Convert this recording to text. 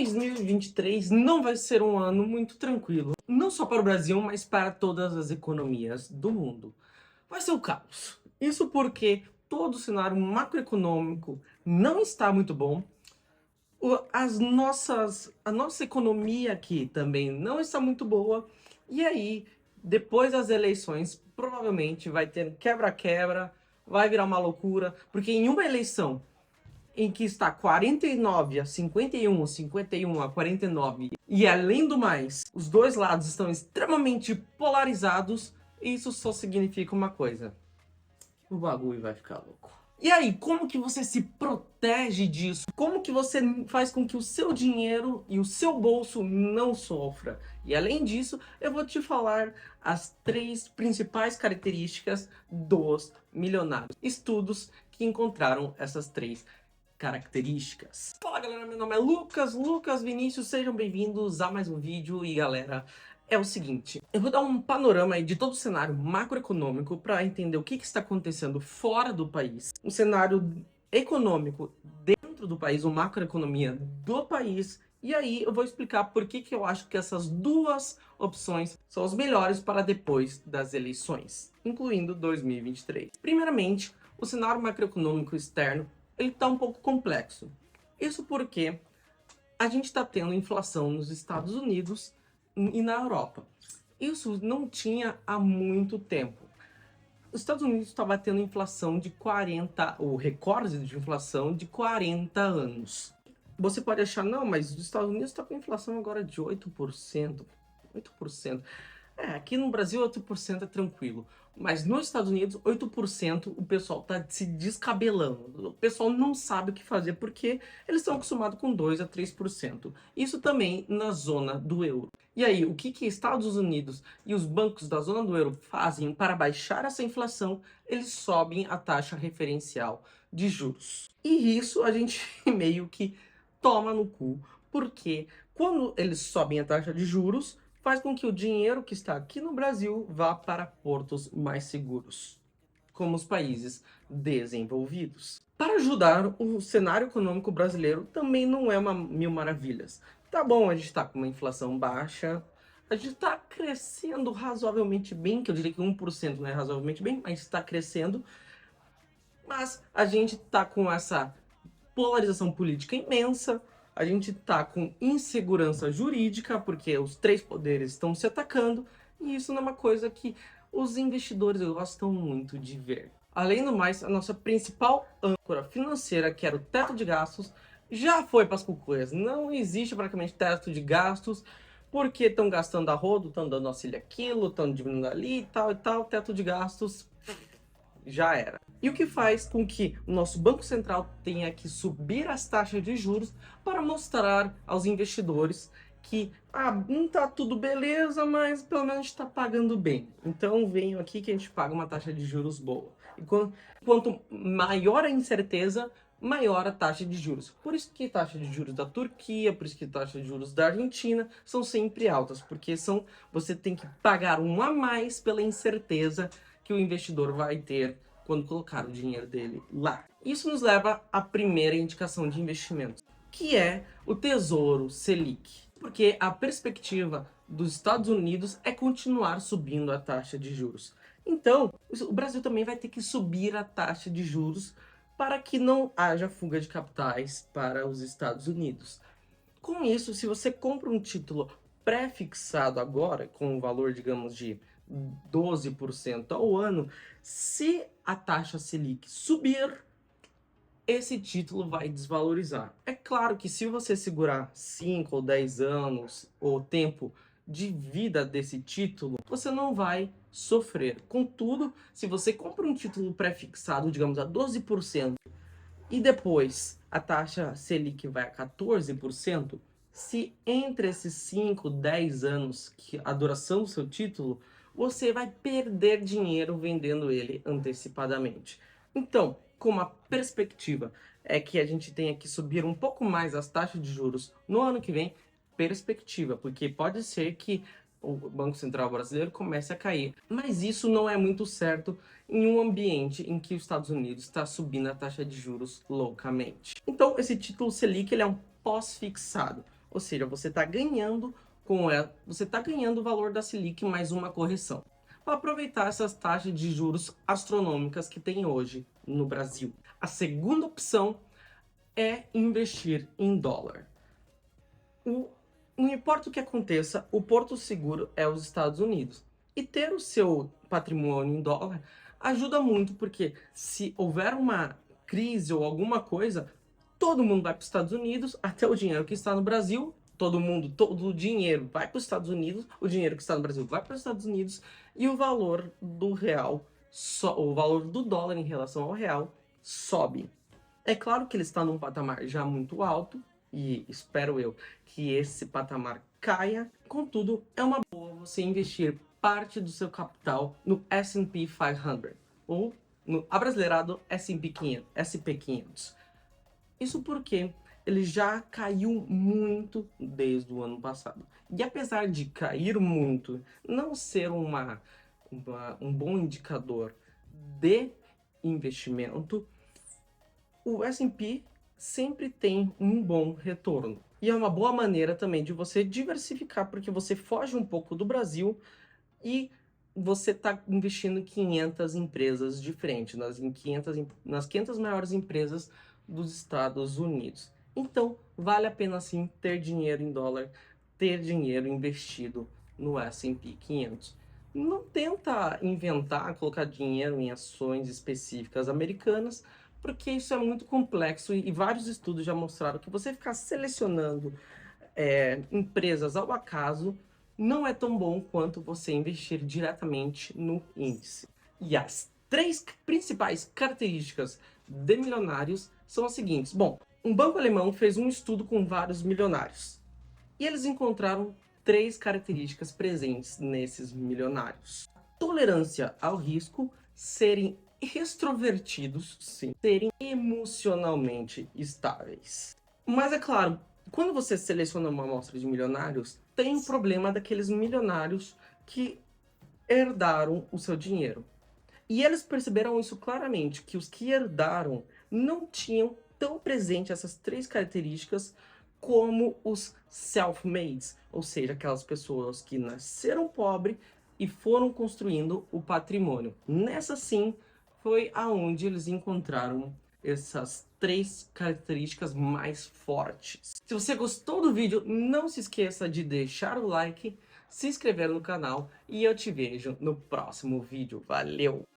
2023 não vai ser um ano muito tranquilo, não só para o Brasil, mas para todas as economias do mundo. Vai ser o caos. Isso porque todo o cenário macroeconômico não está muito bom. A nossa economia aqui também não está muito boa. E aí, depois das eleições, provavelmente vai ter quebra-quebra, vai virar uma loucura, porque em uma eleição em que está 49 a 51, 51 a 49, e além do mais, os dois lados estão extremamente polarizados, isso só significa uma coisa: o bagulho vai ficar louco. E aí, como que você se protege disso? Como que você faz com que o seu dinheiro e o seu bolso não sofra? E além disso, eu vou te falar as 3 principais características dos milionários. Estudos que encontraram essas 3 características. Fala galera, meu nome é Lucas Vinícius, sejam bem-vindos a mais um vídeo. E galera, é o seguinte, eu vou dar um panorama aí de todo o cenário macroeconômico para entender o que está acontecendo fora do país, um cenário econômico dentro do país, uma macroeconomia do país. E aí eu vou explicar por que eu acho que essas duas opções são as melhores para depois das eleições, incluindo 2023. Primeiramente, o cenário macroeconômico externo ele está um pouco complexo. Isso porque a gente está tendo inflação nos Estados Unidos e na Europa. Isso não tinha há muito tempo. Os Estados Unidos está batendo inflação de 40, o recorde de inflação de 40 anos. Você pode achar, não, mas os Estados Unidos está com inflação agora de 8%. 8%. Aqui no Brasil 8% é tranquilo, mas nos Estados Unidos 8% o pessoal tá se descabelando. O pessoal não sabe o que fazer porque eles estão acostumados com 2 a 3%. Isso também na zona do euro. E aí, o que Estados Unidos e os bancos da zona do euro fazem para baixar essa inflação? Eles sobem a taxa referencial de juros. E isso a gente meio que toma no cu, porque quando eles sobem a taxa de juros, faz com que o dinheiro que está aqui no Brasil vá para portos mais seguros, como os países desenvolvidos. Para ajudar, o cenário econômico brasileiro também não é uma mil maravilhas. Tá bom, a gente está com uma inflação baixa, a gente está crescendo razoavelmente bem, que eu diria que 1% não é razoavelmente bem, mas está crescendo. Mas a gente está com essa polarização política imensa, a gente tá com insegurança jurídica, porque os 3 poderes estão se atacando, e isso não é uma coisa que os investidores gostam muito de ver. Além do mais, a nossa principal âncora financeira, que era o teto de gastos, já foi para as cucuias. Não existe praticamente teto de gastos, porque estão gastando a rodo, estão dando auxílio aquilo, estão diminuindo ali e tal, teto de gastos já era. E o que faz com que o nosso Banco Central tenha que subir as taxas de juros para mostrar aos investidores que não tá tudo beleza, mas pelo menos a gente está pagando bem. Então venham aqui que a gente paga uma taxa de juros boa. E quanto maior a incerteza, maior a taxa de juros. Por isso que a taxa de juros da Turquia, por isso que a taxa de juros da Argentina são sempre altas, porque você tem que pagar um a mais pela incerteza que o investidor vai ter quando colocar o dinheiro dele lá. Isso nos leva à primeira indicação de investimento, que é o Tesouro Selic. Porque a perspectiva dos Estados Unidos é continuar subindo a taxa de juros. Então, o Brasil também vai ter que subir a taxa de juros para que não haja fuga de capitais para os Estados Unidos. Com isso, se você compra um título pré-fixado agora, com um valor, digamos, de 12% ao ano, se a taxa Selic subir, esse título vai desvalorizar. É claro que se você segurar 5 ou 10 anos, o tempo de vida desse título, você não vai sofrer. Contudo, se você compra um título pré-fixado, digamos, a 12%, e depois a taxa Selic vai a 14%, se entre esses 5, 10 anos, que a duração do seu título, você vai perder dinheiro vendendo ele antecipadamente. Então, como a perspectiva é que a gente tenha que subir um pouco mais as taxas de juros no ano que vem, perspectiva, porque pode ser que o Banco Central brasileiro comece a cair. Mas isso não é muito certo em um ambiente em que os Estados Unidos está subindo a taxa de juros loucamente. Então, esse título Selic ele é um pós-fixado. Ou seja, você está ganhando você está ganhando o valor da Selic mais uma correção. Para aproveitar essas taxas de juros astronômicas que tem hoje no Brasil. A segunda opção é investir em dólar. Não importa o que aconteça, o porto seguro é os Estados Unidos. E ter o seu patrimônio em dólar ajuda muito, porque se houver uma crise ou alguma coisa, todo mundo vai para os Estados Unidos, até o dinheiro que está no Brasil, todo o dinheiro vai para os Estados Unidos, o dinheiro que está no Brasil vai para os Estados Unidos, e o valor do real, o valor do dólar em relação ao real, sobe. É claro que ele está num patamar já muito alto, e espero eu que esse patamar caia. Contudo, é uma boa você investir parte do seu capital no S&P 500, ou no abrasileirado S&P 500. Isso porque ele já caiu muito desde o ano passado. E apesar de cair muito, não ser um bom indicador de investimento, o S&P sempre tem um bom retorno. E é uma boa maneira também de você diversificar, porque você foge um pouco do Brasil e você está investindo em 500 empresas diferentes, nas 500 maiores empresas dos Estados Unidos. Então, vale a pena sim ter dinheiro em dólar, ter dinheiro investido no S&P 500. Não tenta inventar, colocar dinheiro em ações específicas americanas, porque isso é muito complexo e vários estudos já mostraram que você ficar selecionando empresas ao acaso não é tão bom quanto você investir diretamente no índice. E as 3 principais características de milionários são as seguintes. Bom, um banco alemão fez um estudo com vários milionários e eles encontraram 3 características presentes nesses milionários: tolerância ao risco, serem extrovertidos, sim, serem emocionalmente estáveis. Mas é claro, quando você seleciona uma amostra de milionários, tem um problema daqueles milionários que herdaram o seu dinheiro. E eles perceberam isso claramente, que os que herdaram não tinham tão presente essas 3 características como os self-mades, ou seja, aquelas pessoas que nasceram pobre e foram construindo o patrimônio. Nessa sim, foi aonde eles encontraram essas 3 características mais fortes. Se você gostou do vídeo, não se esqueça de deixar o like, se inscrever no canal e eu te vejo no próximo vídeo. Valeu!